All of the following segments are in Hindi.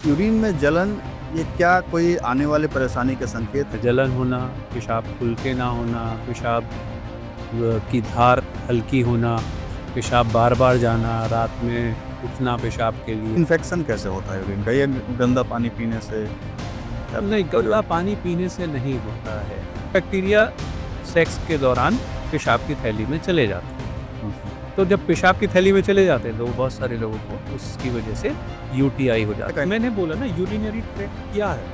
यूरिन में जलन ये क्या कोई आने वाली परेशानी का संकेत है? जलन होना, पेशाब खुल के ना होना, पेशाब की धार हल्की होना, पेशाब बार-बार जाना, रात में उठना पेशाब के लिए। इन्फेक्शन कैसे होता है यूरिन का? ये गंदा पानी पीने से या नहीं, गंदा पानी पीने से नहीं होता है। बैक्टीरिया सेक्स के दौरान पेशाब की थैली में चले जाते हैं। तो जब पेशाब की थैली में चले जाते हैं तो बहुत सारे लोगों को उसकी वजह से यूटीआई हो जाता है। मैंने बोला ना यूरिनरी ट्रैक्ट क्या है?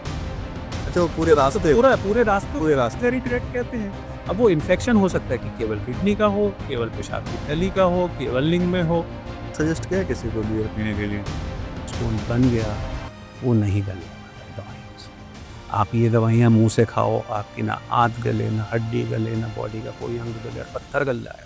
अच्छा वो पूरे रास्ते पूरे रास्ते पूरे रास्ते यूरिनरी ट्रैक्ट कहते हैं। अब वो इन्फेक्शन हो सकता है कि केवल किडनी का हो, केवल पेशाब की थैली का हो, केवल लिंग में हो। सजेस्ट किया है किसी को बियर पीने के लिए? स्टोन बन गया, वो नहीं गलने वाला है दवाइयों से। आप ये दवाइयाँ मुँह से खाओ, आपकी ना आंत गले, ना हड्डी गले, ना बॉडी का कोई अंग गले, पत्थर गल जाएगा।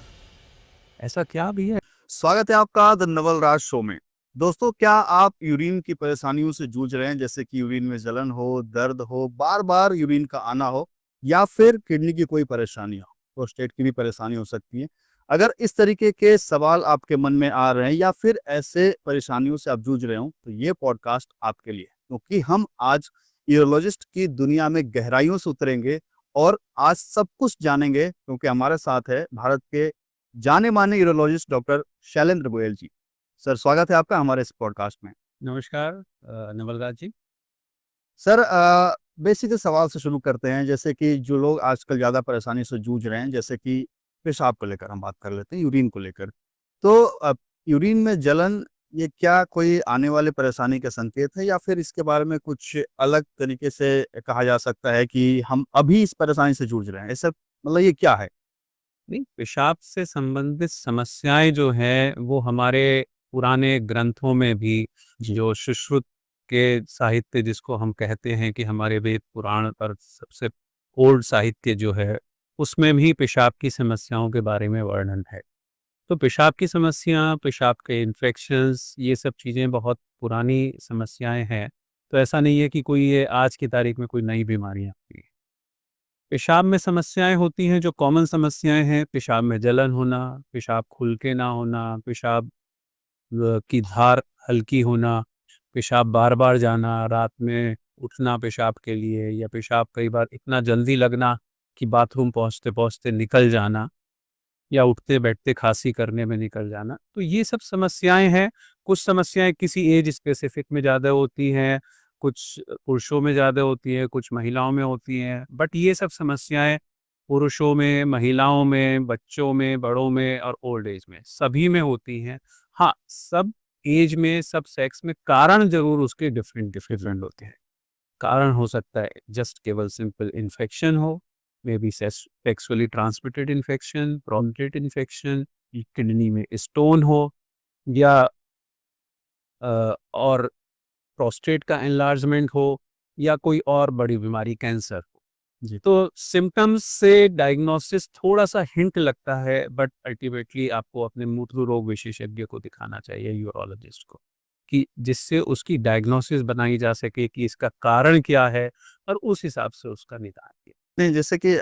ऐसा क्या भी है? स्वागत है आपका द नवल राज शो में। दोस्तों, क्या आप यूरिन की परेशानियों से जूझ रहे हैं, जैसे कि यूरिन में जलन हो, दर्द हो, बार-बार यूरिन का आना हो या फिर किडनी की कोई परेशानी हो, प्रोस्टेट की भी परेशानी हो सकती है। अगर इस तरीके के सवाल आपके मन में आ रहे हैं या फिर ऐसे परेशानियों से आप जूझ रहे हो, तो ये पॉडकास्ट आपके लिए है। क्योंकि हम आज यूरोलॉजिस्ट की दुनिया में गहराइयों से उतरेंगे और आज सब कुछ जानेंगे, क्योंकि हमारे साथ है भारत के जाने-माने यूरोलॉजिस्ट डॉक्टर शैलेंद्र गोयल जी। सर, स्वागत है आपका हमारे इस पॉडकास्ट में। नमस्कार नवल राज जी। सर, बेसिक सवाल से शुरू करते हैं, जैसे कि जो लोग आजकल ज़्यादा परेशानी से जूझ रहे हैं, जैसे कि पेशाब को लेकर हम बात कर लेते हैं, यूरिन को लेकर। तो यूरिन में जलन ये क्या कोई आने वाली परेशानी का संकेत है या फिर इसके बारे में कुछ अलग तरीके से कहा जा सकता है कि हम अभी इस परेशानी से जूझ रहे हैं? ऐसा मतलब ये क्या है? नहीं, पेशाब से संबंधित समस्याएँ जो हैं, वो हमारे पुराने ग्रंथों में भी जो सुश्रुत के साहित्य जिसको हम कहते हैं कि हमारे वेद पुराण पर सबसे ओल्ड साहित्य जो है, उसमें भी पेशाब की समस्याओं के बारे में वर्णन है। तो पेशाब की समस्या, पेशाब के इन्फेक्शंस ये सब चीज़ें बहुत पुरानी समस्याएँ हैं। तो ऐसा नहीं है कि कोई ये आज की तारीख में कोई नई बीमारियाँ हुई हैं। पेशाब में समस्याएँ होती हैं जो कॉमन समस्याएँ हैं, पेशाब में जलन होना, पेशाब खुल के ना होना, पेशाब की धार हल्की होना, पेशाब बार-बार जाना, रात में उठना पेशाब के लिए या पेशाब कई बार इतना जल्दी लगना कि बाथरूम पहुँचते-पहुँचते निकल जाना या उठते-बैठते खाँसी करने में निकल जाना। तो ये सब समस्याएँ हैं। कुछ समस्याएँ किसी एज स्पेसिफिक में ज़्यादा होती हैं, कुछ पुरुषों में ज़्यादा होती हैं, कुछ महिलाओं में होती हैं। बट ये सब समस्याएँ पुरुषों में, महिलाओं में, बच्चों में, बड़ों में और ओल्ड एज में, सभी में होती हैं। हाँ, सब एज में, सब सेक्स में कारण ज़रूर उसके डिफरेंट डिफरेंट होते हैं। कारण हो सकता है जस्ट केवल सिंपल इन्फेक्शन हो, may be sexually transmitted infection, prostate infection, kidney में स्टोन हो या और प्रोस्टेट का एनलार्जमेंट हो या कोई और बड़ी बीमारी कैंसर हो। जी। तो सिम्पटम्स से डायग्नोसिस थोड़ा-सा हिंट लगता है बट अल्टीमेटली आपको अपने मूत्र रोग विशेषज्ञ को दिखाना चाहिए, यूरोलॉजिस्ट को, कि जिससे उसकी डायग्नोसिस बनाई जा सके कि इसका कारण क्या है और उस हिसाब से उसका निदान किया। नहीं, जैसे कि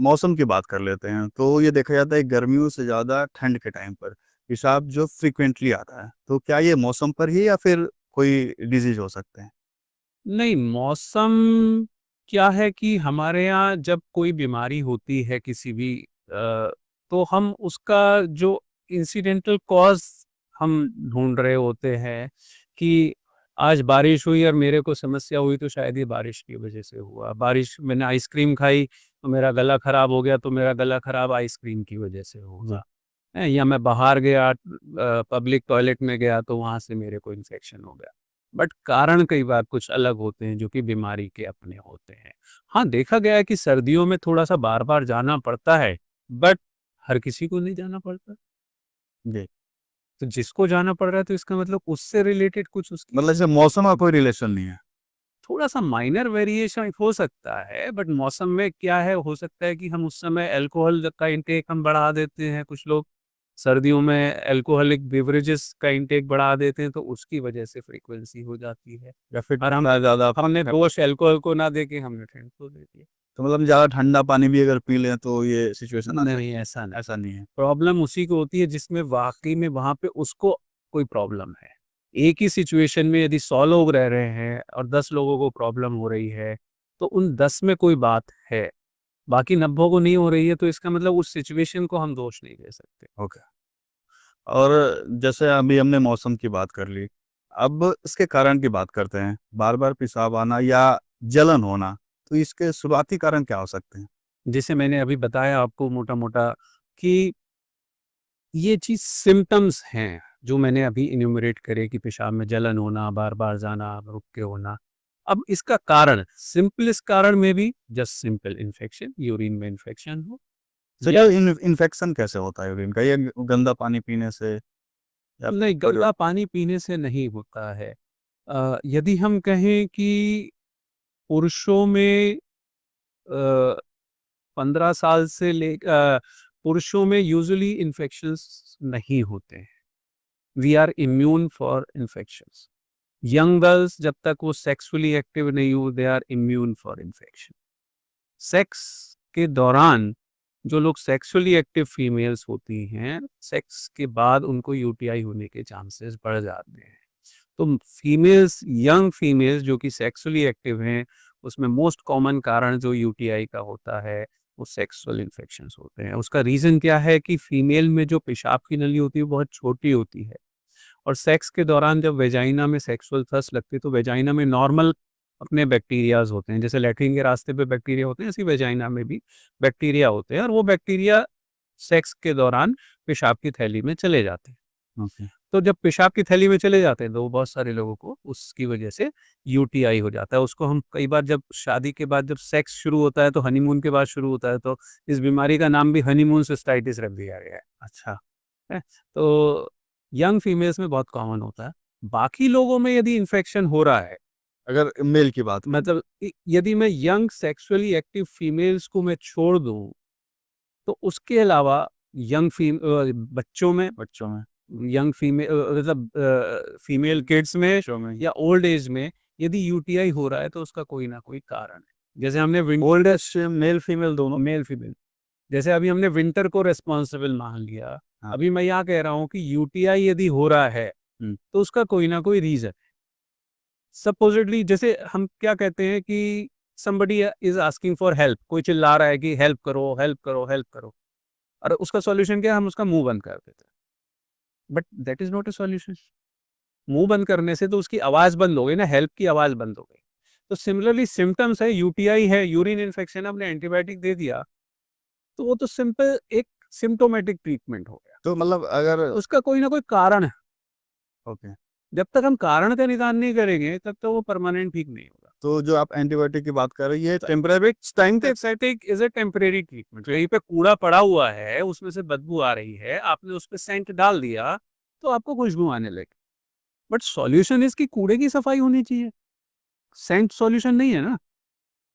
मौसम की बात कर लेते हैं, तो ये देखा जाता है गर्मियों से ज़्यादा ठंड के टाइम पर पेशाब जो फ्रीक्वेंटली आता है, तो क्या ये मौसम पर ही या फिर कोई डिज़ीज़ हो सकते हैं? नहीं, मौसम क्या है कि हमारे यहाँ जब कोई बीमारी होती है किसी भी तो हम उसका जो इंसिडेंटल कॉज़ हम ढूँढ रहे होते हैं कि आज बारिश हुई और मेरे को समस्या हुई तो शायद ये बारिश की वज़ह से हुआ। बारिश मैंने आइसक्रीम खाई तो मेरा गला ख़राब हो गया तो मेरा गला ख़राब आइसक्रीम की वज़ह से जी। होगा। या मैं बाहर गया पब्लिक टॉयलेट में गया तो वहाँ से मेरे को इन्फेक्शन हो गया। बट कारण कई बार कुछ अलग होते हैं जो कि बीमारी के अपने होते हैं। हाँ, देखा गया है कि सर्दियों में थोड़ा-सा बार-बार जाना पड़ता है, बट हर किसी को नहीं जाना पड़ता। जी। तो जिसको जाना पड़ रहा है तो इसका मतलब उससे रिलेटेड कुछ उसकी मतलब जैसे मौसम का कोई रिलेशन नहीं है? थोड़ा-सा माइनर वेरिएशन हो सकता है, बट मौसम में क्या है, हो सकता है कि हम उस समय अल्कोहल का इंटेक हम बढ़ा देते हैं, कुछ लोग सर्दियों में अल्कोहलिक बेवरेजेस का इंटेक बढ़ा देते हैं, तो उसकी वजह से फ्रीक्वेंसी हो जाती है। या फिर और हम ज़्यादा हमने दोष अल्कोहल को ना देके हमने ठंड को दे दिया। तो मतलब ज़्यादा ठंडा पानी भी अगर पी लें तो ये सिचुएशन आ नहीं, सकती ऐसा है? नहीं। ऐसा नहीं है? प्रॉब्लम उसी को होती है जिसमें वाक़ई में वहाँ पे उसको कोई प्रॉब्लम है। एक ही सिचुएशन में यदि 100 लोग रह रहे हैं और 10 लोगों को प्रॉब्लम हो रही है, तो उन 10 में कोई बात है, बाकी 90 को नहीं हो रही है, तो इसका मतलब उस सिचुएशन को हम दोष नहीं दे सकते। ओके। और जैसे अभी हमने मौसम की बात कर ली, अब इसके कारण की बात करते हैं। बार-बार पेशाब आना या जलन होना, तो इसके शुरुआती कारण क्या हो सकते हैं? जैसे मैंने अभी बताया आपको मोटा-मोटा कि ये चीज़ सिम्पटम्स हैं, जो मैंने अभी इन्यूमरेट करे कि पेशाब में जलन होना, बार-बार जाना, रुक के होना। अब इसका कारण सिंपलेस्ट कारण में भी जस्ट सिंपल इन्फेक्शन, यूरिन में इन्फेक्शन हो तो या ये इन्फेक्शन कैसे होता है यूरिन का? ये गंदा पानी पीने से या नहीं, गंदा पानी पीने से नहीं होता है। यदि हम कहें कि पुरुषों में 15 साल से पुरुषों में यूजुअली इन्फेक्शंस नहीं होते हैं। We are immune for infections. Young girls जब तक वो सेक्सुअली एक्टिव नहीं हो, they are immune for infection. Sex के दौरान जो लोग सेक्सुअली एक्टिव फीमेल्स होती हैं, सेक्स के बाद उनको यूटीआई होने के चांसेस बढ़ जाते हैं। तो फीमेल्स, यंग फीमेल्स जो कि सेक्सुअली एक्टिव हैं, उसमें मोस्ट कॉमन कारण जो यूटीआई का होता है, वो सेक्सुअल इन्फेक्शंस होते हैं। उसका रीज़न क्या है कि फीमेल में जो पेशाब की नली होती है, वो बहुत छोटी होती है और सेक्स के दौरान जब वेजाइना में सेक्सुअल थ्रस्ट लगती है, तो वेजाइना में नॉर्मल अपने बैक्टीरियाज होते हैं। जैसे लैट्रिन के रास्ते पे बैक्टीरिया होते हैं, ऐसे वेजाइना में भी बैक्टीरिया होते हैं और वो बैक्टीरिया सेक्स के दौरान पेशाब की थैली में चले जाते हैं। ओके। तो जब पेशाब की थैली में चले जाते हैं तो बहुत सारे लोगों को उसकी वजह से यूटीआई हो जाता है। उसको हम कई बार जब शादी के बाद जब सेक्स शुरू होता है तो हनीमून के बाद शुरू होता है, तो इस बीमारी का नाम भी हनीमून सिस्टाइटिस रख दिया गया है। अच्छा। है? तो यंग फीमेल्स में बहुत कॉमन होता है। बाकी लोगों में यदि इन्फेक्शन हो रहा है, अगर मेल की बात करें, मतलब यदि मैं यंग सेक्सुअली एक्टिव फीमेल्स को मैं छोड़ दूँ, तो उसके अलावा बच्चों में, यंग मतलब फीमेल किड्स में शो में या ओल्ड एज में यदि यूटीआई हो रहा है तो उसका कोई ना कोई कारण है। जैसे हमने ओल्डेस्ट मेल फीमेल दोनों? मेल फीमेल, जैसे अभी हमने विंटर को रिस्पॉन्सिबल मान लिया। हाँ। अभी मैं यहाँ कह रहा हूँ कि यूटीआई यदि हो रहा है हुँ। तो उसका कोई ना कोई रीजन। सपोजिटली जैसे हम क्या कहते हैं कि somebody is asking for help, कोई चिल्ला रहा है कि हेल्प करो, हेल्प करो, हेल्प करो, और उसका सॉल्यूशन क्या है, हम उसका मुंह बंद कर देते हैं। But that is not a solution. मुंह बंद करने से तो उसकी आवाज बंद हो गई ना, हेल्प की आवाज बंद हो गई। तो सिमिलरली सिम्टम्स है, यूटीआई है, यूरिन इन्फेक्शन, हमने एंटीबायोटिक दे दिया, तो वो तो सिंपल एक सिम्प्टोमेटिक ट्रीटमेंट हो गया। तो मतलब अगर उसका कोई ना कोई कारण है। ओके, जब तक हम कारण का निदान नहीं करेंगे तब तक वो परमानेंट ठीक नहीं होगा। तो जो आप एंटीबायोटिक की बात कर रहे हैं, ये टेम्परेरी टाइम तक? Antiseptic is a temporary treatment. कहीं पे कूड़ा पड़ा हुआ है, उसमें से बदबू आ रही है, आपने उस पे सेंट डाल दिया तो आपको खुशबू आने लगी। बट सॉल्यूशन इसकी कूड़े की सफाई होनी चाहिए, सेंट सॉल्यूशन नहीं है ना।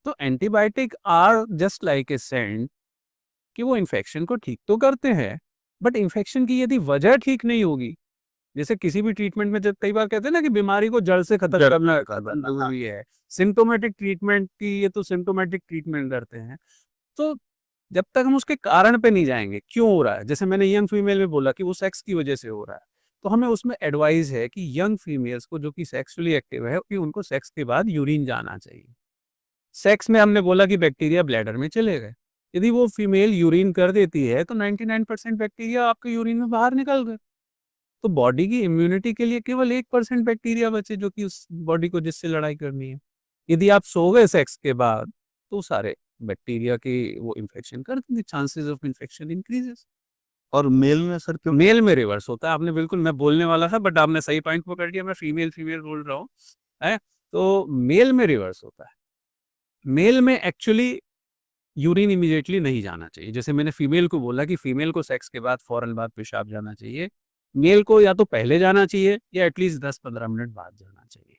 तो antibiotic are just like a saint, कि वो इन्फेक्शन को ठीक तो करते हैं, बट इन्फेक्शन की यदि वजह ठीक नहीं होगी, जैसे किसी भी ट्रीटमेंट में जब कई बार कहते हैं ना कि बीमारी को जड़ से खत्म करना जरूरी है, सिम्टोमेटिक ट्रीटमेंट की ये तो सिम्टोमेटिक ट्रीटमेंट करते हैं। तो जब तक हम उसके कारण पे नहीं जाएंगे, क्यों हो रहा है, जैसे मैंने यंग फीमेल में बोला कि वो सेक्स की वजह से हो रहा है, तो हमें उसमें एडवाइस है कि यंग फीमेल्स को जो कि सेक्सुअली एक्टिव है कि उनको सेक्स के बाद यूरिन जाना चाहिए। सेक्स में हमने बोला कि बैक्टीरिया ब्लैडर में चले गए, यदि वो फीमेल यूरिन कर देती है तो 99% बैक्टीरिया आपके यूरिन में बाहर निकल गए। तो बॉडी की इम्यूनिटी के लिए केवल 1% बैक्टीरिया बचे जो कि उस बॉडी को जिससे लड़ाई करनी है। यदि आप सो गए सेक्स के बाद तो सारे बैक्टीरिया की वो इन्फेक्शन कर देंगे, चांसेस ऑफ इन्फेक्शन इंक्रीजेस। और मेल में सर क्यों? मेल में रिवर्स होता है। आपने बिल्कुल, मैं बोलने वाला था बट आपने सही पॉइंट पकड़ लिया। मैं फीमेल फीमेल बोल रहा हूँ, है। तो मेल में रिवर्स होता है। मेल में एक्चुअली यूरिन इमीडिएटली नहीं जाना चाहिए। जैसे मैंने फीमेल को बोला कि फीमेल को सेक्स के बाद फौरन बाद पेशाब जाना चाहिए, मेल को या तो पहले जाना चाहिए या एटलीस्ट 10-15 मिनट बाद जाना चाहिए।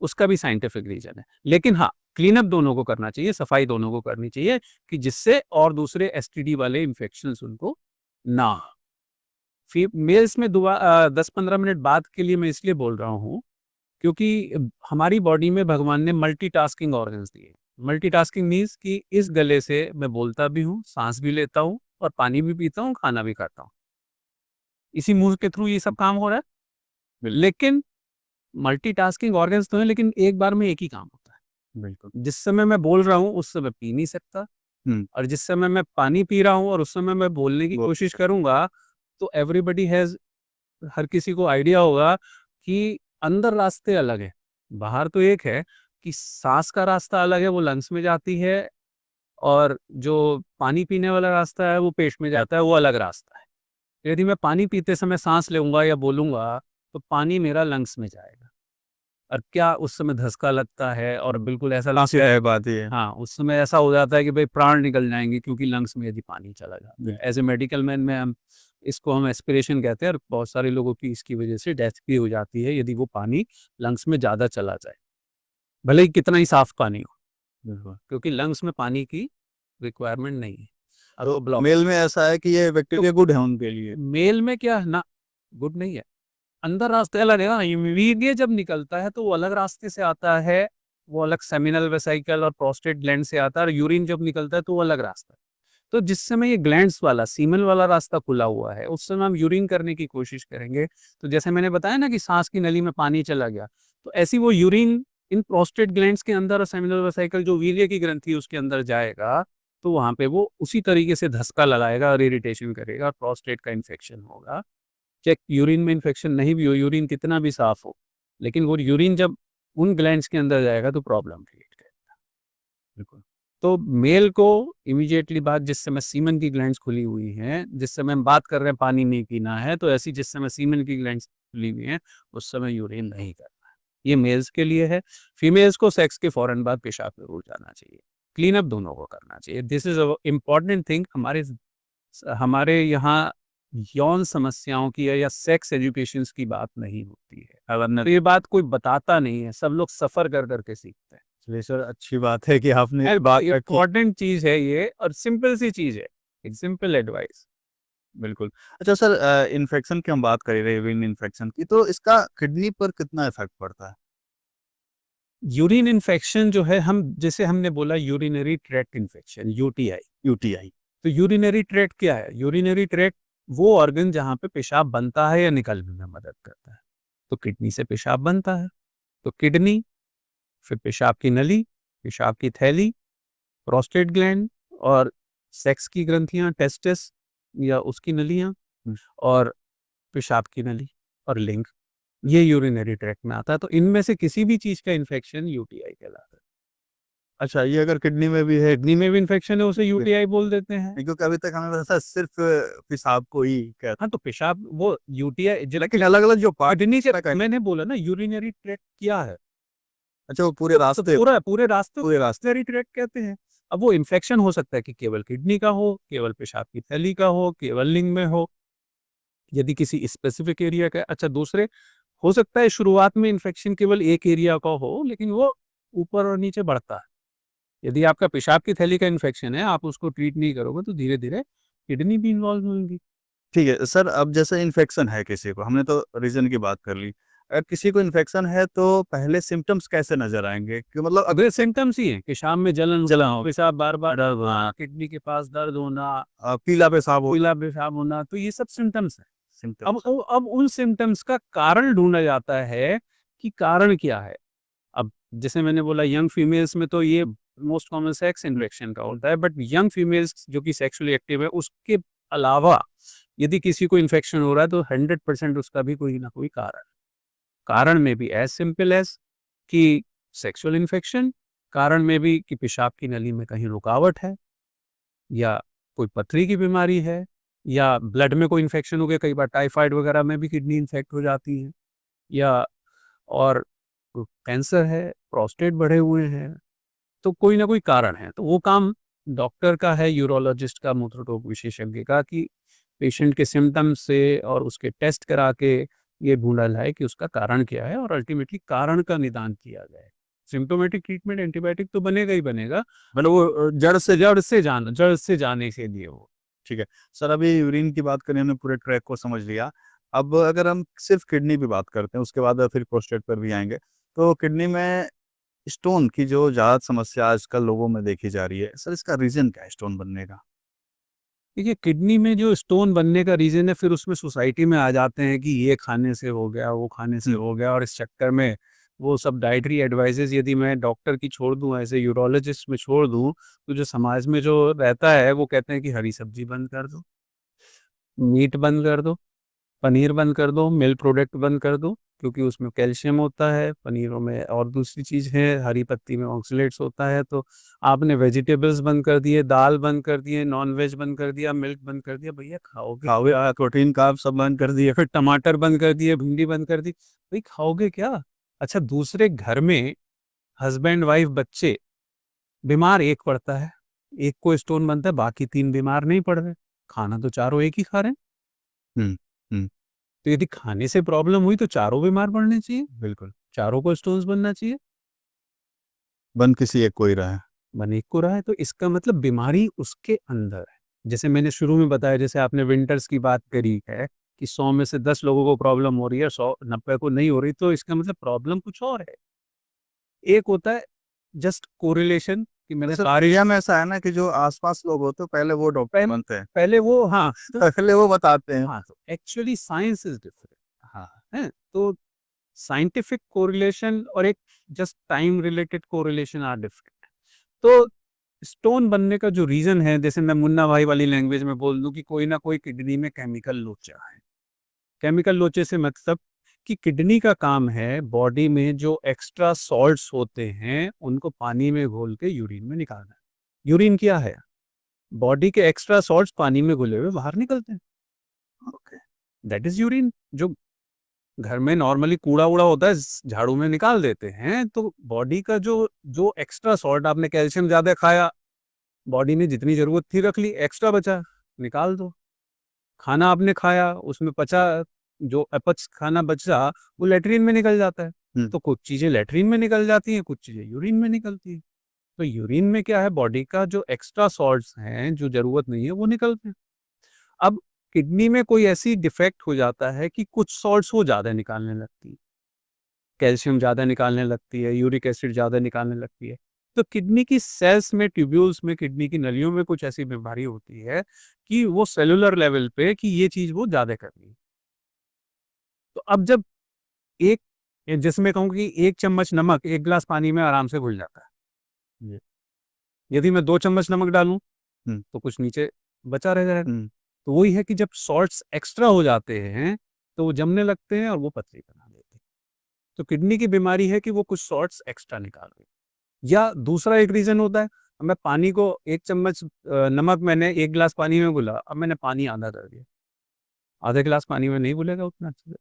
उसका भी साइंटिफिक रीजन है। लेकिन हाँ, क्लीन अप दोनों को करना चाहिए, सफाई दोनों को करनी चाहिए कि जिससे और दूसरे एसटीडी वाले इन्फेक्शंस उनको ना हो। मेल्स में 10-15 मिनट बाद के लिए मैं इसलिए बोल रहा हूँ क्योंकि हमारी बॉडी में भगवान ने मल्टीटास्किंग ऑर्गन्स दिए। मल्टीटास्किंग मीन्स कि इस गले से मैं बोलता भी हूँ, सांस भी लेता हूँ और पानी भी पीता हूँ, खाना भी खाता हूँ। इसी मुंह के थ्रू ये सब काम हो रहा है। बिल्कुल। लेकिन मल्टीटास्किंग ऑर्गन्स तो हैं, लेकिन एक बार में एक ही काम होता है। बिल्कुल। जिस समय मैं बोल रहा हूँ उस समय पी नहीं सकता, हुँ, और जिस समय मैं पानी पी रहा हूँ और उस समय मैं बोलने की वो कोशिश करूँगा, तो एवरीबॉडी हैज़, हर किसी को आइडिया होगा कि अंदर रास्ते अलग हैं। बाहर तो एक है कि साँस का रास्ता अलग है, वो लंग्स में जाती है, और जो पानी पीने वाला रास्ता है वो पेट में जाता है, वो अलग रास्ता है। यदि मैं पानी पीते समय साँस लूँगा या बोलूँगा, तो पानी मेरा लंग्स में जाएगा। और क्या उस समय धसका लगता है, और बिल्कुल ऐसा लगता नासिक है बात ये है। हाँ, उस समय ऐसा हो जाता है कि भई प्राण निकल जाएँगे, क्योंकि लंग्स में यदि पानी चला जाता है। जी, एज़ अ मेडिकल मैन में हम इसको हम एस्पिरेशन कहते हैं, और बहुत सारे लोगों की इसकी वजह से डेथ भी हो जाती है, यदि वो पानी लंग्स में ज़्यादा चला जाए। भले ही कितना ही साफ पानी हो, बिल्कुल। क्योंकि लंग्स में पानी की रिक्वायरमेंट नहीं है। अब तो वो ब्लॉक, मेल में ऐसा है कि ये तो बैक्टीरिया गुड है उनके लिए। मेल में क्या है ना, गुड नहीं है। अंदर रास्ते अलग है ना, वीर्य जब निकलता है तो वो अलग रास्ते से आता है, वो अलग सेमिनल वेसिकल और प्रोस्टेट ग्लैंड से आता है, और यूरिन जब निकलता है तो वो अलग रास्ता है। तो जिस समय ये ग्लैंड्स वाला सीमन वाला रास्ता खुला हुआ है, उस समय हम यूरिन करने की कोशिश करेंगे, तो जैसे मैंने बताया ना कि सांस की नली में पानी चला गया, तो ऐसी वो यूरिन इन प्रोस्टेट ग्लैंड्स के अंदर और सेमिनल वेसिकल जो वीर्य की ग्रंथि है उसके अंदर जाएगा, तो वहां पे वो उसी तरीके से धक्का लगाएगा और इरिटेशन करेगा और प्रोस्टेट का इन्फेक्शन होगा। चाहे यूरिन में इन्फेक्शन नहीं भी हो, यूरिन कितना भी साफ हो, लेकिन वो यूरिन जब उन ग्लैंड्स के अंदर जाएगा तो प्रॉब्लम क्रिएट करेगा। बिल्कुल। तो मेल को इमीडिएटली बाद जिस समय सीमन की ग्लैंड्स खुली हुई हैं, जिस समय हम बात कर रहे हैं पानी नहीं पीना है, तो ऐसी जिस समय सीमन की ग्लैंड्स खुली हुई हैं, उस समय यूरिन नहीं करना है। ये मेल्स के लिए है। फीमेल्स को सेक्स के फौरन बाद पेशाब जरूर जाना चाहिए। क्लीन अप दोनों को करना चाहिए। This is a important thing. हमारे यहाँ यौन समस्याओं की या सेक्स एजुकेशंस की बात नहीं होती है। अगर तो ये बात कोई बताता नहीं है, सब लोग सफ़र कर कर के सीखते हैं। चलिए सर, अच्छी बात है कि आपने है, बात रखी। इम्पोर्टेंट चीज़ है ये, और सिंपल सी चीज़ है। एक सिंपल एडवाइस। बिल्कुल। अच्छा सर, इन्फेक्शन की हम बात कर ही रहे हैं, यूरिन इन्फेक्शन की, तो इसका किडनी पर कितना इफ़ेक्ट पड़ता है? यूरिन इन्फेक्शन जो है, हम जैसे हमने बोला urinary tract infection, UTI. UTI. तो यूरिनरी ट्रैक्ट क्या है? यूरिनरी ट्रैक्ट वो ऑर्गन जहाँ पे पेशाब बनता है या निकलने में मदद करता है। तो किडनी से पेशाब बनता है। तो किडनी, फिर पेशाब की नली, पेशाब की थैली, प्रोस्टेट ग्लैंड, और सेक्स की ग्रंथियां, टेस्टिस या उसकी नलियां, हुँ। और पेशाब की नली और लिंग, ये यूरिनरी ट्रैक्ट में आता है। तो इनमें से किसी भी चीज का इन्फेक्शन यूटीआई कहलाता है। अच्छा, ये अगर किडनी में भी है। किडनी में भी इन्फेक्शन है, उसे नहीं, यूटीआई बोल देते हैं। क्योंकि अभी तक हमें वैसा सिर्फ़ पेशाब को ही कहते हाँ, तो पेशाब वो यूटीआई हैं, लेकिन अलग-अलग जो पार्ट किडनी से, का। मैंने बोला ना यूरिनरी ट्रैक्ट क्या है, अच्छा, वो पूरे तो रास्ते। पूरे रास्ते पूरे रास्ते। यूरिनरी ट्रैक्ट कहते हैं। अब वो इन्फेक्शन हो सकता है कि केवल किडनी का हो, केवल पेशाब की थैली का हो, केवल लिंग में हो, यदि किसी स्पेसिफिक एरिया का। अच्छा, दूसरे हो सकता है शुरुआत में इन्फेक्शन केवल एक एरिया का हो, लेकिन वो ऊपर और नीचे बढ़ता है। यदि आपका पेशाब की थैली का इन्फेक्शन है, आप उसको ट्रीट नहीं करोगे, तो धीरे-धीरे किडनी भी इन्वॉल्व होंगी। ठीक है सर, अब जैसे इन्फेक्शन है किसी को, हमने तो रीज़न की बात कर ली। अगर किसी को इन्फेक्शन है तो पहले सिम्पटम्स कैसे नज़र आएँगे? कि मतलब अगले सिम्पटम्स ही हैं कि शाम में जलन जलन हो, पेशाब बार-बार दर्द होना, किडनी के पास दर्द होना, पीला पेशाब हो, पीला पेशाब होना, तो ये सब सिम्पटम्स हैं। अब सिम्पटम्स। अब अब उन सिम्पटम्स का कारण ढूँढा जाता है कि कारण क्या है? अब जैसे मैंने बोला, यंग फीमेल्स में तो ये मोस्ट कॉमन सेक्स इन्फेक्शन का होता है, बट यंग फीमेल्स जो कि सेक्सुअली एक्टिव है, उसके अलावा यदि किसी को इन्फेक्शन हो रहा है, तो 100% उसका भी कोई ना कोई कारण। कारण में भी एज़ सिंपल एज़ कि सेक्सुअल इन्फेक्शन, कारण में भी कि पेशाब की नली में कहीं रुकावट है, या कोई पथरी की बीमारी है, या ब्लड में कोई इन्फेक्शन हो गया। कई बार टाइफाइड वगैरह में भी किडनी इन्फेक्ट हो जाती है, या और कैंसर है, प्रोस्टेट बढ़े हुए हैं, तो कोई ना कोई कारण है। तो वो काम डॉक्टर का है, यूरोलॉजिस्ट का, मूत्ररोग विशेषज्ञ का, कि पेशेंट के सिम्पटम्स से और उसके टेस्ट करा के ये ढूँढा जाए कि उसका कारण क्या है, और अल्टीमेटली कारण का निदान किया जाए। सिम्प्टोमेटिक ट्रीटमेंट एंटीबायोटिक तो बनेगा ही बनेगा, मतलब वो जड़ से जाने के लिए वो। ठीक है। सर, अभी यूरिन की बात करें, हमने पूरे ट्रैक को समझ लिया। अब अगर हम सिर्फ़ किडनी की बात करते हैं, उसके बाद फिर प्रोस्टेट पर भी आएँगे। तो किडनी में स्टोन की जो ज़्यादा समस्या आजकल लोगों में देखी जा रही है, सर इसका रीज़न क्या है स्टोन बनने का? देखिए किडनी में जो स्टोन बनने का रीजन है, फिर उसमें सोसाइटी में आ जाते हैं कि ये खाने से हो गया, वो खाने से हो गया, और इस चक्कर में वो सब डाइटरी एडवाइजेस यदि मैं डॉक्टर की छोड़ दूं, ऐसे यूरोलॉजिस्ट में छोड़ दूं, तो जो समाज में जो रहता है वो कहते हैं कि हरी सब्जी बंद कर दो, मीट बंद कर दो, पनीर बंद कर दो, मिल्क प्रोडक्ट बंद कर दो, क्योंकि उसमें कैल्शियम होता है, पनीरों में और दूसरी चीज़ है, हरी पत्ती में ऑक्सलेट्स होता है। तो आपने वेजिटेबल्स बंद कर दिए, दाल बंद कर दिए, नॉन वेज बंद कर दिया, मिल्क बंद कर दिया, भैया खाओगे खाओगे प्रोटीन कार्ब सब बंद कर दिए। फिर टमाटर बंद कर दिए, भिंडी बंद कर दी, भाई खाओगे क्या? अच्छा, दूसरे घर में हस्बैंड वाइफ बच्चे, बीमार एक पड़ता है, एक को स्टोन बनता है, बाकी तीन बीमार नहीं पड़ रहे, खाना तो चारों एक ही खा रहे हैं। हम्म हम्म तो यदि खाने से प्रॉब्लम हुई तो चारों बीमार पड़ने चाहिए, बिल्कुल। चारों को स्टोन्स बनना चाहिए, बंद किसी एक को ही रहा है। बन एक को रहा है, तो इसका मतलब बीमारी उसके अंदर है। जैसे मैंने शुरू में बताया, जैसे आपने विंटर्स की बात करी है कि 100 में से 10 लोगों को प्रॉब्लम हो रही है, 100 90 को नहीं हो रही, तो इसका मतलब प्रॉब्लम कुछ और है। एक होता है जस्ट कोरिलेशन कि मैंने जैसे बारिश, इंडिया में ऐसा है ना कि जो आसपास लोग होते हैं पहले वो डॉक्टर पहले बनते हैं, पहले वो, हाँ तो, पहले वो बताते हैं। हाँ तो एक्चुअली साइंस इज डिफरेंट। हाँ, है तो साइंटिफिक कोरिलेशन और एक just time related correlation are different. तो स्टोन बनने का जो रीजन है, जैसे मैं मुन्ना भाई वाली लैंग्वेज में बोल दूं कि कोई ना कोई किडनी में केमिकल लोचा है। केमिकल लोचे से मतलब कि किडनी का काम है बॉडी में जो एक्स्ट्रा सॉल्ट्स होते हैं उनको पानी में घोल के यूरिन में निकालना। यूरिन क्या है? बॉडी के एक्स्ट्रा सॉल्ट्स पानी में घुले हुए बाहर निकलते हैं, ओके। That is urine. जो घर में नॉर्मली कूड़ा उड़ा होता है झाड़ू में निकाल देते हैं, तो बॉडी का जो जो एक्स्ट्रा सॉल्ट, आपने कैल्शियम ज्यादा खाया, बॉडी ने जितनी जरूरत थी रख ली, एक्स्ट्रा बचा निकाल दो। खाना आपने खाया, उसमें पचा, जो अपच खाना बचा वो लेटरिन में निकल जाता है। हम्म तो कुछ चीजें लेटरिन में निकल जाती हैं, कुछ चीजें यूरिन में निकलती हैं। तो यूरिन में क्या है, बॉडी का जो एक्स्ट्रा सॉल्ट्स हैं जो जरूरत नहीं है वो निकलते हैं। अब किडनी में कोई ऐसी डिफेक्ट हो जाता है कि कुछ सॉल्ट्स वो ज्यादा निकालने लगती है, कैल्शियम ज्यादा निकालने लगती है, यूरिक एसिड ज्यादा निकालने लगती है। तो किडनी की सेल्स में, ट्यूब्यूल्स में, किडनी की नलियों में कुछ ऐसी बीमारी होती है कि वो सेलुलर लेवल पे कि ये चीज वो ज्यादा कर रही है। तो अब जब एक, जिसमें कहूँ कि एक चम्मच नमक एक गिलास पानी में आराम से घुल जाता है, यदि मैं 2 चम्मच नमक डालूं हम्म तो कुछ नीचे बचा रह जाएगा। हम्म तो वही है कि जब सॉल्ट्स एक्स्ट्रा हो जाते हैं तो वो जमने लगते हैं और वो पथरी बना देते हैं। तो किडनी की बीमारी है कि वो कुछ सॉल्ट्स एक्स्ट्रा निकाल रही है। या दूसरा एक रीजन होता है, मैं पानी को 1 चम्मच नमक मैंने एक गिलास पानी में घुला, अब मैंने पानी आधा कर दिया, आधे गिलास पानी में नहीं घुलेगा उतना अच्छे से।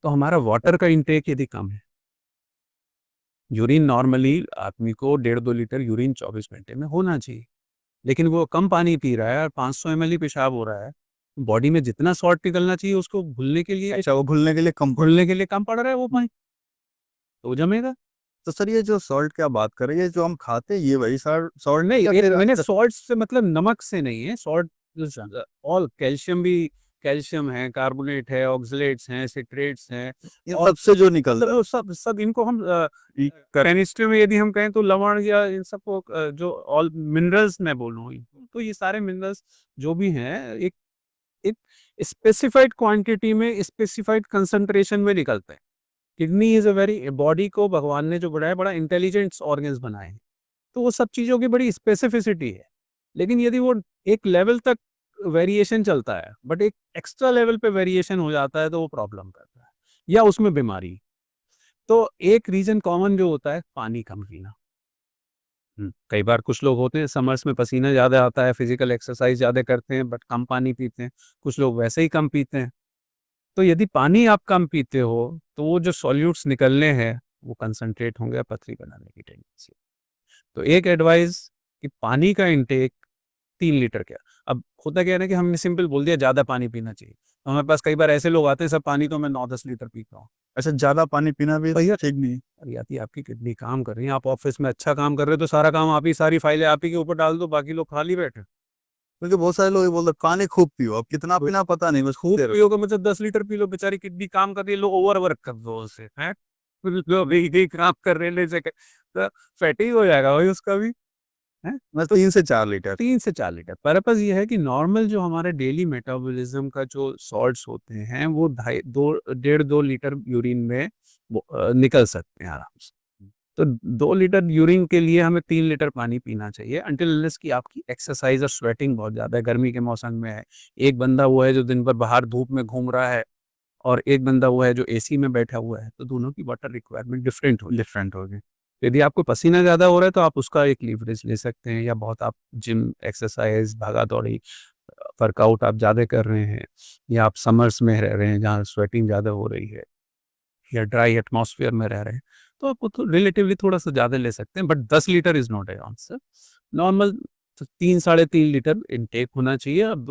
तो हमारा वाटर का इंटेक यदि कम है, यूरिन नॉर्मली आदमी को 1.5-2 लीटर यूरिन 24 घंटे में होना चाहिए, लेकिन वो कम पानी पी रहा है और 500 ml ही पेशाब हो रहा है, बॉडी में जितना सॉल्ट निकलना चाहिए उसको घुलने के लिए, अच्छा, वो घुलने के लिए कम। घुलने के लिए कम पड़ रहा है वो पानी, तो वो जमेगा। तो सर ये जो सॉल्ट की आप बात कर रहे हैं, ये जो हम खाते हैं ये वही सॉल्ट नहीं, या एक फिर मैंने सॉल्ट से मतलब नमक से नहीं है, सॉल्ट ऑल कैल्शियम भी, कैल्शियम है, कार्बोनेट है, ऑक्सलेट्स हैं, सिट्रेट्स हैं, इन और सबसे जो निकलता है? मतलब सब सब इनको हम केमिस्ट्री में यदि हम कहें तो लवण या इन सबको जो ऑल मिनरल्स मैं बोलूँ, तो ये सारे मिनरल्स जो भी हैं एक एक स्पेसिफाइड क्वांटिटी में, स्पेसिफाइड कंसंट्रेशन में निकलते हैं। Kidney is a very, body को भगवान ने जो बनाया बड़ा इंटेलिजेंट ऑर्गन्स बनाए हैं, तो वो सब चीज़ों की बड़ी स्पेसिफिसिटी है। लेकिन यदि वो एक लेवल तक वेरिएशन चलता है, बट एक एक्स्ट्रा लेवल पे वेरिएशन हो जाता है तो वो प्रॉब्लम करता है या उसमें बीमारी। तो एक रीजन कॉमन जो होता है, पानी कम पीना। कई बार कुछ लोग होते हैं समर्स में पसीना ज़्यादा आता है, फिजिकल एक्सरसाइज ज़्यादा करते हैं बट कम पानी पीते हैं, कुछ लोग वैसे ही कम पीते हैं। तो यदि पानी आप कम पीते हो तो वो जो सॉल्यूट्स निकलने हैं वो कंसंट्रेट होंगे, पथरी बनाने की टेंडेंसी। तो एक एडवाइस कि पानी का इंटेक 3 लीटर क्या। अब होता क्या है ना कि हमने सिंपल बोल दिया ज़्यादा पानी पीना चाहिए, तो हमारे पास कई बार ऐसे लोग आते हैं, सब पानी तो मैं 9-10 लीटर पीता हूँ। अच्छा, ज्यादा पानी पीना भी भैया ठीक नहीं? अरे आती आपकी किडनी काम कर रही है, आप ऑफिस में अच्छा काम कर रहे हो तो सारा काम आप ही, सारी फाइलें आप ही के ऊपर डाल दो, बाकी लोग खाली बैठे। क्योंकि बहुत सारे लोग ये बोलते हैं पानी खूब पियो, अब कितना तो पीना पता नहीं, बस खूब खूब दे रहे पियो का मतलब 10 लीटर पी लो, बेचारी किडनी काम कर रही है, लोग ओवर वर्क कर दो उसे, हैं फिर जो भी काम कर रहे हैं, तो फैटी हो जाएगा भाई उसका भी। मतलब 3 से 4 लीटर। 3 से 4 लीटर। पर्पज ये है कि नॉर्मल जो हमारे डेली मेटाबॉलिज्म का जो सॉल्ट्स होते हैं वो 2.5 2 लीटर यूरिन में निकल सकते हैं आराम से। तो 2 लीटर यूरिन के लिए हमें 3 लीटर पानी पीना चाहिए अनटिल अनलेस कि आपकी एक्सरसाइज और स्वेटिंग बहुत ज़्यादा है, गर्मी के मौसम में है। एक बंदा वो है जो दिन भर बाहर धूप में घूम रहा है और एक बंदा वो है जो एसी में बैठा हुआ है, तो दोनों की वाटर रिक्वायरमेंट डिफरेंट होगी। डिफरेंट होगी। यदि आपको पसीना ज़्यादा हो रहा है तो आप उसका एक लीवरेज ले सकते हैं, या बहुत आप जिम एक्सरसाइज भागा दौड़ी वर्कआउट आप ज़्यादा कर रहे हैं, या आप समर्स में रह रहे हैं जहाँ स्वेटिंग ज़्यादा हो रही है, या ड्राई एटमॉस्फेयर में रह रहे हैं, तो आप तो रिलेटिवली थोड़ा सा ज़्यादा ले सकते हैं, but 10 litre is not A answer. Normal तो 3 साढ़े 3 लीटर इनटेक होना चाहिए। अब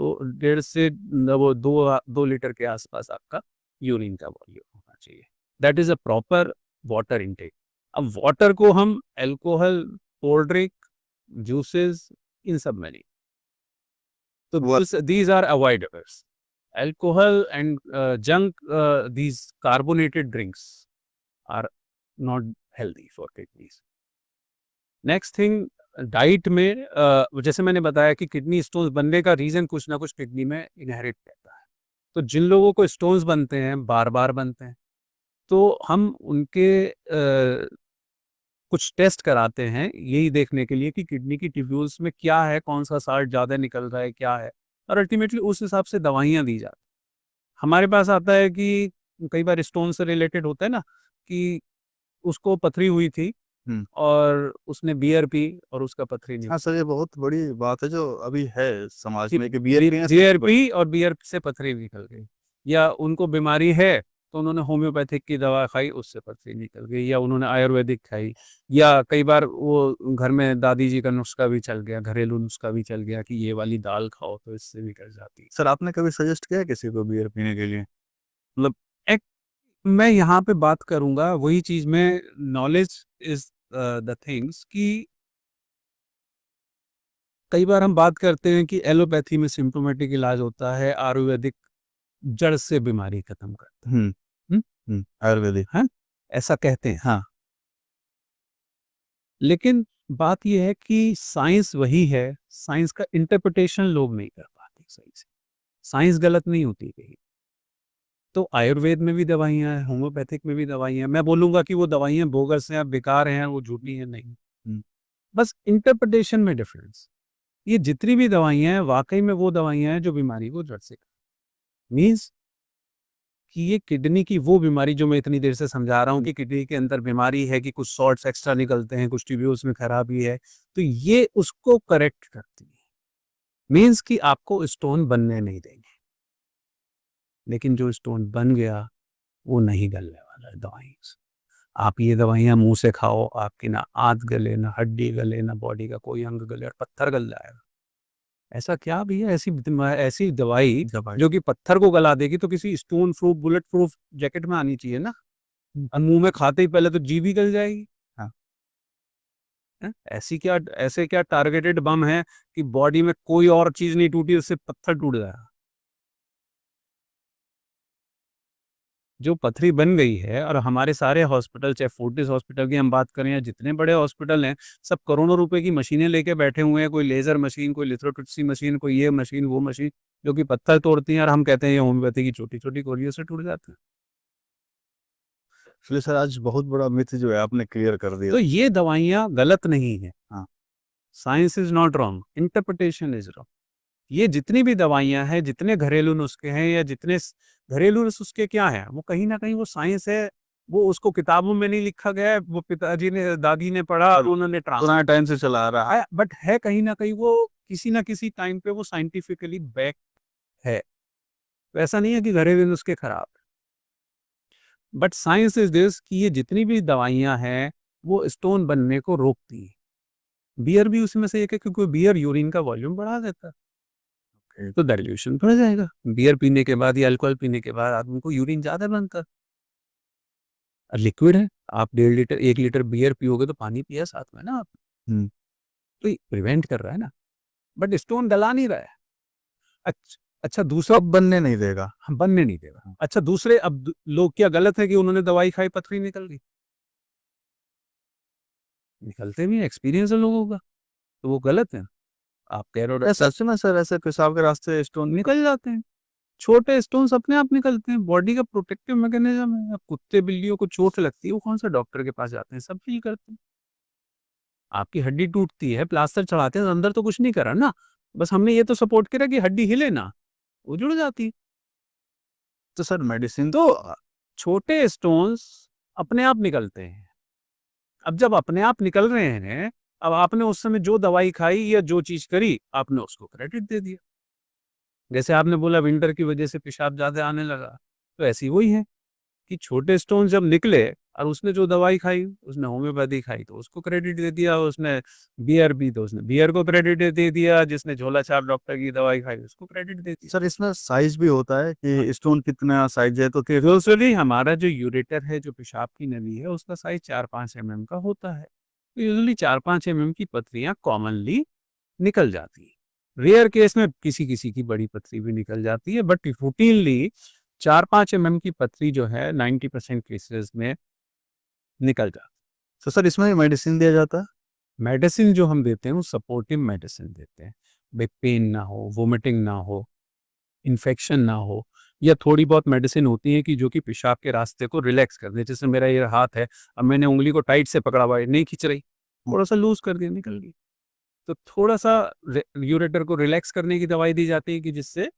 2 लीटर के आसपास आपका यूरिन का वॉल्यूम होना चाहिए। That is a proper water intake. अब वाटर को हम अल्कोहल, कोल्ड ड्रिंक, जूसेस इन सब में नहीं, तो these are avoidables. Alcohol and junk, these carbonated drinks are not healthy for kidneys. Next thing, diet में जैसे मैंने बताया कि किडनी स्टोन्स बनने का रीज़न कुछ ना कुछ किडनी में इनहेरिट रहता है। तो जिन लोगों को स्टोन्स बनते हैं, बार-बार बनते हैं, तो हम उनके कुछ टेस्ट कराते हैं यही देखने के लिए कि किडनी की ट्यूब्यूल्स में क्या है, कौन-सा साल्ट ज़्यादा निकल रहा है, क्या है, और अल्टीमेटली उस हिसाब से दवाइयाँ दी जाती हैं। हमारे पास आता है कि कई बार स्टोन से रिलेटेड होता है ना, कि उसको पथरी हुई थी हम्म। और उसने बियर पी और उसका पथरी नहीं हाँ सर, ये बहुत बड़ी बात है जो अभी है समाज हुई। में कि बियर पीने से बियर पी और बियर से पथरी निकल गई, या उनको बीमारी है तो उन्होंने होम्योपैथिक की दवा खाई, उससे पथरी निकल गई, या उन्होंने आयुर्वेदिक खाई, या कई बार वो घर में दादी जी का नुस्खा भी चल गया, घरेलू नुस्खा भी चल गया कि ये वाली दाल खाओ तो इससे भी कर जाती है। सर आपने कभी सजेस्ट किया है किसी को बियर पीने के लिए? मतलब एक मैं यहाँ पे बात करूंगा वही चीज में, नॉलेज इज द थिंग्स, कि कई बार हम बात करते हैं कि एलोपैथी में सिम्प्टोमेटिक इलाज होता है, आयुर्वेदिक जड़ से बीमारी खत्म करता है। हम्म। हम्म? आयुर्वेदिक। हाँ, ऐसा कहते हैं। हाँ। लेकिन बात यह है कि साइंस वही है, साइंस का इंटरप्रिटेशन लोग नहीं कर पाते सही से। साइंस गलत नहीं होती कहीं। तो आयुर्वेद में भी दवाइयाँ हैं, होम्योपैथिक में भी दवाइयाँ हैं। मैं बोलूँगा कि वो दवाइयाँ बोगस हैं, बेकार हैं, वो झूठी हैं, नहीं। हम्म। बस इंटरप्रिटेशन में डिफरेंस। ये जितनी भी दवाइयाँ हैं, वाक़ई में वो दवाइयाँ हैं जो बीमारी को जड़ से मीन्स कि ये किडनी की वो बीमारी जो मैं इतनी देर से समझा रहा हूँ कि किडनी के अंदर बीमारी है, कि कुछ सॉल्ट्स एक्स्ट्रा निकलते हैं, कुछ ट्यूब्यूल्स में खराबी है, तो ये उसको करेक्ट करती है। मीन्स कि आपको स्टोन बनने नहीं देंगे। लेकिन जो स्टोन बन गया, वो नहीं गलने वाला है दवाई से। आप ये दवाइयाँ मुँह से खाओ, आपकी ना आंत गले, ना हड्डी गले, ना बॉडी का कोई अंग गले, और पत्थर गल जाएगा। ऐसा क्या भैया, ऐसी दवाई दवाई। जो कि पत्थर को गला देगी, तो किसी stone proof, bullet proof jacket में आनी चाहिए ना। और मुँह में खाते ही पहले तो जीभ ही गल जाएगी। हाँ। हैं? ऐसे क्या टारगेटेड बम है कि बॉडी में कोई और चीज़ नहीं टूटी, उससे पत्थर टूट जाएगा। जो पथरी बन गई है, और हमारे सारे हॉस्पिटल, चाहे फोर्टिस हॉस्पिटल की हम बात करें या जितने बड़े हॉस्पिटल हैं, सब करोड़ों रुपए की मशीनें लेके बैठे हुए हैं। कोई लेजर मशीन, कोई लिथोट्रिप्सी मशीन, कोई ये मशीन, वो मशीन, जो कि पत्थर तोड़ती हैं, और हम कहते हैं ये होम्योपैथी की छोटी-छोटी गोलियों से टूट जाते हैं। इसलिए सर आज बहुत बड़ा मिथ जो है आपने क्लियर कर दिया। तो ये दवाइयाँ गलत नहीं है। हाँ। Science is not wrong, interpretation is wrong. ये जितनी भी दवाइयाँ हैं, जितने घरेलू नुस्खे हैं, या जितने घरेलू नुस्खे क्या हैं, वो कहीं ना कहीं वो साइंस है। वो उसको किताबों में नहीं लिखा गया है, वो पिताजी ने, दादी ने पढ़ा और उन्होंने पुराने टाइम से चला आ रहा है। ट्रांसफर, बट है कहीं ना कहीं वो किसी ना किसी टाइम पे वो साइंटिफिकली बैक है। तो ऐसा नहीं है कि घरेलू नुस्खे खराब, बट साइंस इज दिस कि ये जितनी भी दवाइयाँ हैं वो स्टोन बनने को रोकती है। बियर भी उसमें से एक है, क्योंकि बियर यूरिन का वॉल्यूम बढ़ा देता है, तो डाइल्यूशन बढ़ जाएगा। बियर पीने के बाद या अल्कोहल पीने के बाद आदमी को यूरिन ज्यादा बनता है। लिक्विड है, आप 1.5 लीटर 1 लीटर बियर पियोगे तो पानी पिया साथ में ना आप, हम्म। तो ये प्रिवेंट कर रहा है ना, बट स्टोन गला नहीं रहा है। अच्छा, अच्छा दूसरा, अब बनने नहीं देगा। बनने नहीं देगा। अच्छा दूसरे, अब लोग क्या गलत है कि उन्होंने दवाई खाई, पथरी निकल गई? निकलते भी, एक्सपीरियंस है लोगों का। तो वो गलत है। आप कह रहे हो ऐसा सच में सर, ऐसे पेशाब के रास्ते स्टोन निकल जाते हैं, छोटे स्टोन्स अपने आप निकलते हैं, बॉडी का प्रोटेक्टिव मैकेनिज्म है। अब कुत्ते बिल्लियों को चोट लगती है, वो कौन सा डॉक्टर के पास जाते हैं, सब फील करते हैं। आपकी हड्डी टूटती है, प्लास्टर चढ़ाते हैं, अंदर तो कुछ नहीं करा ना, बस हमने ये तो सपोर्ट करा कि हड्डी हिले ना, वो जुड़ जाती है। तो सर मेडिसिन तो छोटे स्टोन्स अपने आप निकलते हैं। अब जब अपने आप निकल रहे हैं, अब आपने उस समय जो दवाई खाई या जो चीज करी, आपने उसको क्रेडिट दे दिया। जैसे आपने बोला विंटर की वजह से पेशाब ज्यादा आने लगा, तो ऐसी वही है कि छोटे स्टोन जब निकले और उसने जो दवाई खाई, उसने होम्योपैथी खाई तो उसको क्रेडिट दे दिया, उसने बियर पी तो उसने बियर को क्रेडिट दे दिया, जिसने झोला छाप डॉक्टर की दवाई खाई उसको क्रेडिट दे दिया। सर इसमें साइज भी होता है हाँ, कि स्टोन कितना साइज है, तो फिर यूजुअली हमारा जो यूरेटर है, जो पेशाब की नली है, उसका साइज 4-5 mm का होता है। तो यूजुअली 4-5 mm की पथरियां कॉमनली निकल जाती है। रेयर केस में किसी किसी की बड़ी पथरी भी निकल जाती है, बट रूटीनली 4-5 mm की पथरी जो है 90% केसेस में निकल जाती तो सर इसमें भी मेडिसिन दिया जाता है। है। मेडिसिन जो हम देते हैं वो सपोर्टिव मेडिसिन देते हैं, बैक पेन ना हो, वोमिटिंग ना हो, इन्फेक्शन ना हो, या थोड़ी बहुत मेडिसिन होती है कि जो कि पेशाब के रास्ते को रिलैक्स कर दे। जैसे मेरा ये हाथ है, अब मैंने उंगली को टाइट से पकड़ा हुआ है, नहीं खींच रही, थोड़ा सा लूज कर दिया, निकल गई। तो थोड़ा सा यूरेटर को रिलैक्स करने की दवाई दी जाती है कि जिससे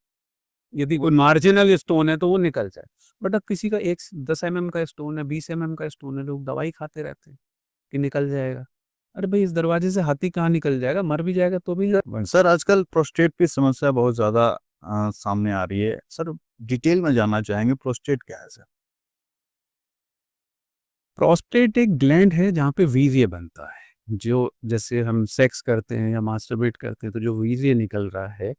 यदि कोई मार्जिनल स्टोन है तो वो निकल जाए। बट अब किसी का 10 mm का स्टोन है, 20 mm का स्टोन है, लोग दवाई खाते रहते हैं कि निकल जाएगा। अरे भाई, इस दरवाजे से हाथी कहाँ निकल जाएगा, मर भी जाएगा तो भी सर आजकल प्रोस्टेट की समस्या बहुत ज्यादा सामने आ रही है सर, डिटेल में जानना चाहेंगे प्रोस्टेट क्या है सर। प्रोस्टेट एक ग्लैंड है जहाँ पे वीर्य बनता है। जो जैसे हम सेक्स करते हैं या मास्टरबेट करते हैं तो जो वीर्य निकल रहा है,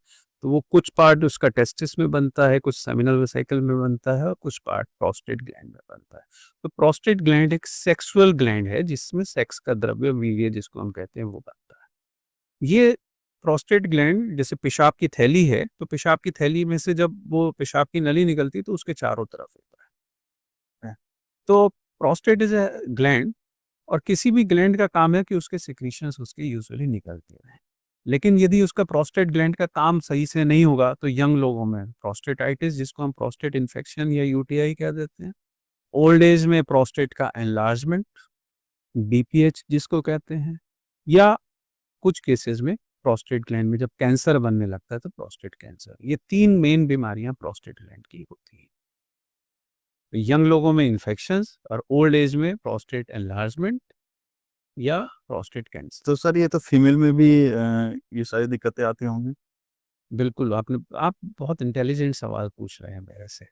तो वो कुछ पार्ट उसका टेस्टिस में बनता है, कुछ सेमिनल वेसिकल में बनता है, और कुछ पार्ट प्रोस्टेट ग्लैंड में बनता है। तो प्रोस्टेट ग्लैंड एक सेक्सुअल ग्लैंड है जिसमें सेक्स का द्रव्य, वीर्य जिसको हम कहते हैं, वो बनता है। ये प्रोस्टेट ग्लैंड जैसे पेशाब की थैली है, तो पेशाब की थैली में से जब वो पेशाब की नली निकलती है तो उसके चारों तरफ होता है। तो प्रोस्टेट इज ए ग्लैंड, और किसी भी ग्लैंड का काम है कि उसके सिक्रीशंस उसके यूजुअली निकलते हैं। लेकिन यदि उसका प्रोस्टेट ग्लैंड का काम सही से नहीं होगा तो यंग लोगों में प्रोस्टेटाइटिस, जिसको हम प्रोस्टेट इन्फेक्शन या यूटीआई कह देते हैं, ओल्ड एज में प्रोस्टेट का एनलार्जमेंट, बीपीएच जिसको कहते हैं, या कुछ केसेस में प्रोस्टेट ग्लैंड में जब कैंसर बनने लगता है तो प्रोस्टेट कैंसर। ये 3 मेन बीमारियां प्रोस्टेट ग्लैंड की होती हैं। यंग लोगों में इन्फेक्शंस और ओल्ड एज में प्रोस्टेट एनलार्जमेंट या प्रोस्टेट कैंसर। तो सर ये तो फीमेल में भी ये सारी दिक्कतें आती होंगी। बिल्कुल, आप बहुत इंटेलिजेंट सवाल पूछ रहे हैं मेरे से।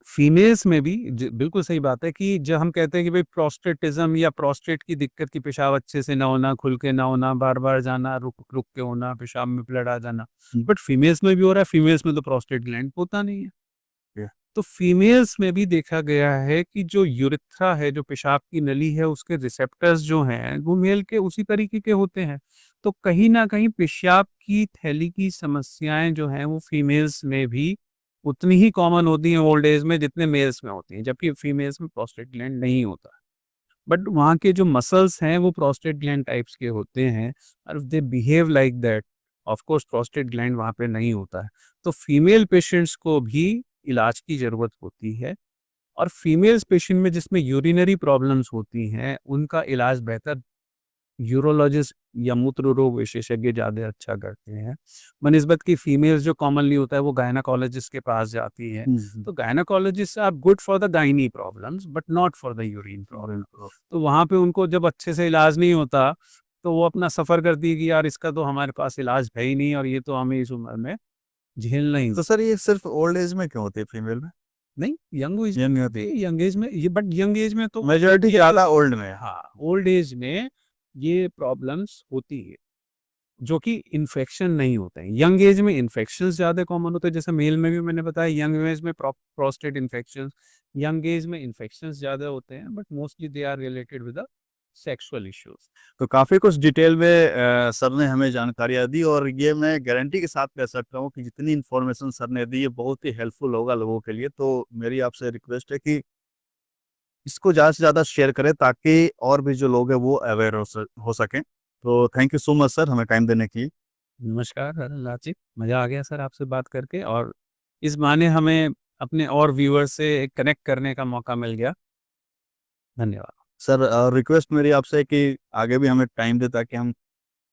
फीमेल्स में भी बिल्कुल सही बात है कि जब हम कहते हैं कि भाई प्रोस्टेटिज्म या प्रोस्टेट की दिक्कत, की पेशाब अच्छे से ना होना, खुल के ना होना, बार बार जाना, रुक रुक के होना, पेशाब में ब्लड आ जाना, बट फीमेल्स में भी हो रहा है। फीमेल्स में तो प्रोस्टेट ग्लैंड होता नहीं है। Yeah. तो फीमेल्स में भी देखा गया है कि जो यूरेथ्रा है, जो पेशाब की नली है, उसके रिसेप्टर्स जो हैं वो मेल के उसी तरीके के होते हैं। तो कहीं ना कहीं पेशाब की थैली की समस्याएं जो हैं वो फीमेल्स में भी उतनी ही कॉमन होती हैं ओल्ड एज में जितने मेल्स में होती हैं, जबकि फीमेल्स में प्रोस्टेट ग्लैंड नहीं होता। बट वहाँ के जो मसल्स हैं वो प्रोस्टेट ग्लैंड टाइप्स के होते हैं, और they behave like that. Of course prostate gland वहाँ पे नहीं होता है। तो फीमेल पेशेंट्स को भी इलाज की ज़रूरत होती है, और फीमेल्स पेशेंट में जिसमें यूरिनरी प्रॉब्लम्स होती हैं उनका इलाज बेहतर यूरोलॉजिस्ट या मूत्र रोग विशेषज्ञ ज़्यादा अच्छा करते हैं बनिस्बत की फीमेल्स जो कॉमनली होता है वो गायनाकोलॉजिस्ट के पास जाती हैं। तो gynaecologist are good for the gynae problems but not for the urine problem. तो वहाँ पे उनको जब अच्छे से इलाज नहीं होता तो वो अपना सफ़र करती है कि यार इसका तो हमारे पास इलाज है ही नहीं, और ये तो हमें इस उम्र में झेल नहीं। तो सर ये सिर्फ ओल्ड एज में क्यों होती है फीमेल में। नहीं, यंग एज यंग होती है, यंग एज में ये, बट यंग एज में तो मेजोरिटी ज्यादा ओल्ड में है। हाँ, ओल्ड एज में ये प्रॉब्लम्स होती है जो कि इन्फेक्शन नहीं होते हैं। यंग एज में इन्फेक्शन ज्यादा कॉमन होते हैं, जैसे मेल में भी मैंने बताया यंग एज में प्रोस्टेट इन्फेक्शन, यंग एज में इन्फेक्शन ज्यादा होते हैं, but mostly they are related with the sexual issues. तो काफी कुछ डिटेल में सर ने हमें जानकारियां दी, और ये मैं गारंटी के साथ कह सकता हूँ कि जितनी इन्फॉर्मेशन सर ने दी ये बहुत ही हेल्पफुल होगा लोगों के लिए। तो मेरी आपसे रिक्वेस्ट है कि इसको ज़्यादा से ज़्यादा शेयर करें ताकि और भी जो लोग हैं वो अवेयर हो सकें। तो thank you so much sir हमें टाइम देने की। नमस्कार लाचित, मज़ा आ गया सर आपसे बात करके, और इस बहाने हमें अपने और व्यूअर से कनेक्ट करने का मौका मिल गया। धन्यवाद। सर रिक्वेस्ट मेरी आपसे है कि आगे भी हमें टाइम दे ताकि हम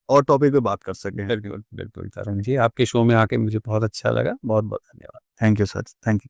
और टॉपिक पे बात कर सकें। बिल्कुल, बिल्कुल तरुण जी, आपके शो में आके मुझे बहुत अच्छा लगा। बहुत-बहुत धन्यवाद। Thank you sir, thank you.